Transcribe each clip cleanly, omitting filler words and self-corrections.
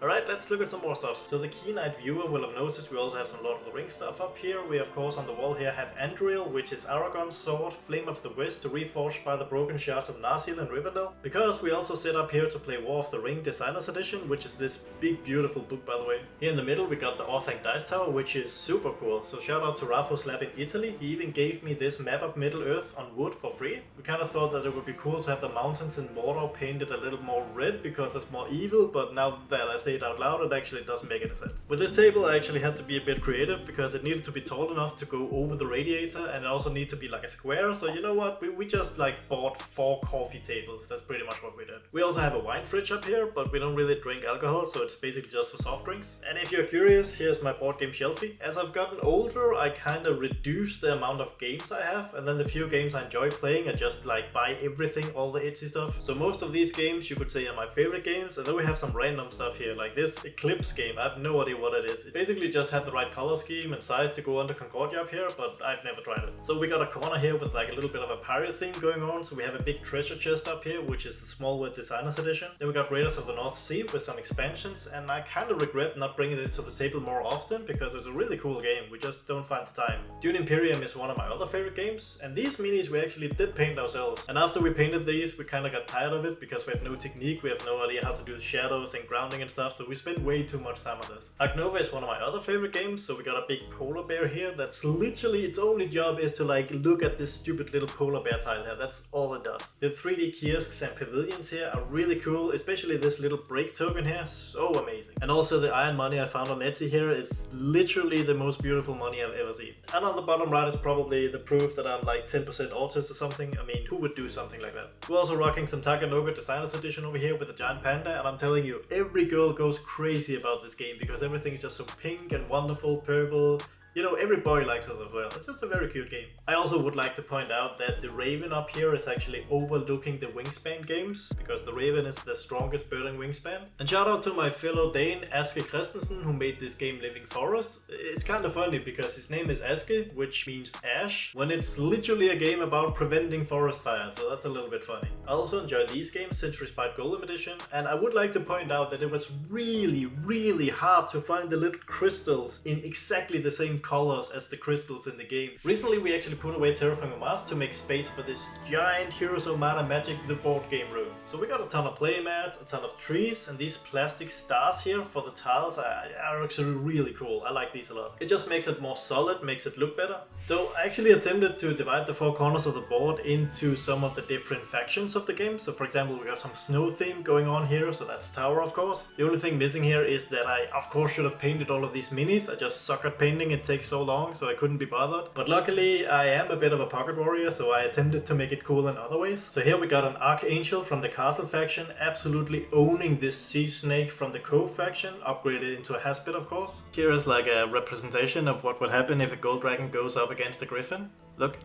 Alright, let's look at some more stuff. So the keen-eyed viewer will have noticed we also have some Lord of the Rings stuff up here. We of course on the wall here have Anduril, which is Aragorn's sword, Flame of the West, reforged by the broken shards of Narsil and Rivendell. Because we also sit up here to play War of the Ring Designers Edition, which is this big beautiful book by the way. Here in the middle we got the Orthanc Dice Tower, which is super cool. So shout out to Raffos Lab in Italy. He even gave me this map of Middle Earth on wood for free. We kind of thought that it would be cool to have the mountains in Mordor painted a little more red because it's more evil, but now that I say it out loud, it actually doesn't make any sense. With this table I actually had to be a bit creative because it needed to be tall enough to go over the radiator, and it also needed to be like a square. So you know what, we just like bought 4 coffee tables. That's pretty much what we did. We also have a wine fridge up here, but we don't really drink alcohol, so it's basically just for soft drinks. And if you're curious, here's my board game Shelfie. As I've gotten older, I kind of reduced the amount of games I have, and then the few games I enjoy playing I just like buy everything, all the itsy stuff. So most of these games you could say are my favorite games, and then we have some random stuff here, like this Eclipse game. I have no idea what it is. It basically just had the right color scheme and size to go under Concordia up here, but I've never tried it. So we got a corner here with like a little bit of a pirate theme going on. So we have a big treasure chest up here, which is the Smallworld Designers Edition. Then we got Raiders of the North Sea with some expansions, and I kind of regret not bringing this to the table more often because it's a really cool game. We just don't find the time. Dune Imperium is one of my other favorite games, and these minis we actually did paint ourselves. And after we painted these, we kind of got tired of it because we had no technique, we have no idea how to do shadows and grounding and stuff, so we spent way too much time on this. Ark Nova is one of my other favorite games, so we got a big polar bear here that's literally its only job is to like look at this stupid little polar bear tile here. That's all it does. The 3D kiosks and pavilions here are really cool, especially this little break token here, so amazing. And also the iron money I found on Etsy here is literally the most beautiful money I've ever seen. And on the bottom right is probably the proof that I'm like 10% autist or something. I mean, who would do something like that? We're also rocking some Takenoko Designers Edition over here with a giant panda, and I'm telling you, every girl goes crazy about this game because everything is just so pink and wonderful, purple. You know, every boy likes it as well. It's just a very cute game. I also would like to point out that the Raven up here is actually overlooking the Wingspan games, because the Raven is the strongest bird in Wingspan. And shout out to my fellow Dane, Aske Christensen, who made this game Living Forest. It's kind of funny because his name is Aske, which means ash, when it's literally a game about preventing forest fire, so that's a little bit funny. I also enjoy these games, Century Spite Golem Edition, and I would like to point out that it was really hard to find the little crystals in exactly the same colors as the crystals in the game. Recently we actually put away Terraforming Mars to make space for this giant Heroes of Might and Magic the board game room. So we got a ton of play mats, a ton of trees, and these plastic stars here for the tiles are actually really cool. I like these a lot. It just makes it more solid, makes it look better. So I actually attempted to divide the 4 corners of the board into some of the different factions of the game. So for example, we got some snow theme going on here, so that's tower of course. The only thing missing here is that I of course should have painted all of these minis. I just suck at painting, it takes so long, so I couldn't be bothered. But luckily I am a bit of a pocket warrior, so I attempted to make it cool in other ways. So here we got an Archangel from the Castle faction absolutely owning this Sea Snake from the Cove faction, upgraded into a Haspit of course. Here is like a representation of what would happen if a Gold Dragon goes up against a Griffin. Look,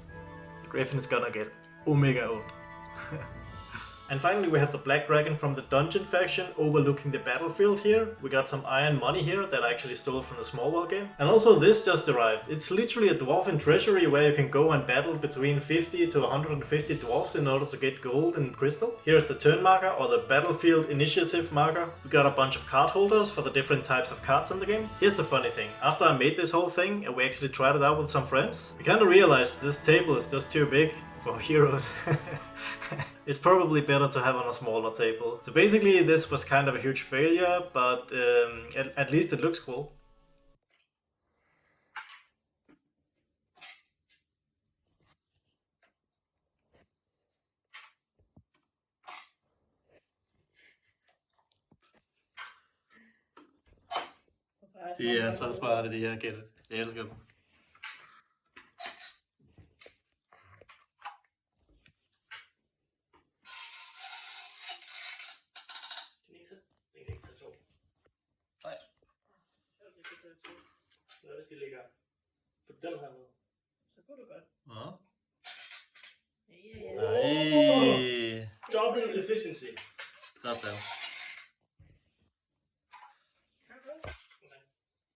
the Griffin is gonna get omega owned. And finally we have the Black Dragon from the Dungeon faction overlooking the battlefield here. We got some iron money here that I actually stole from the Smallworld game. And also this just arrived. It's literally a dwarven treasury where you can go and battle between 50 to 150 dwarves in order to get gold and crystal. Here's the turn marker, or the battlefield initiative marker. We got a bunch of card holders for the different types of cards in the game. Here's the funny thing. After I made this whole thing and we actually tried it out with some friends, we kind of realized this table is just too big for heroes. It's probably better to have on a smaller table. So basically this was kind of a huge failure, but at least it looks cool. De er så smarte, de her gæld. Jeg elsker dem. Hvis de ligger på den her måde, så går det godt. Nej. Double efficiency. Sådan.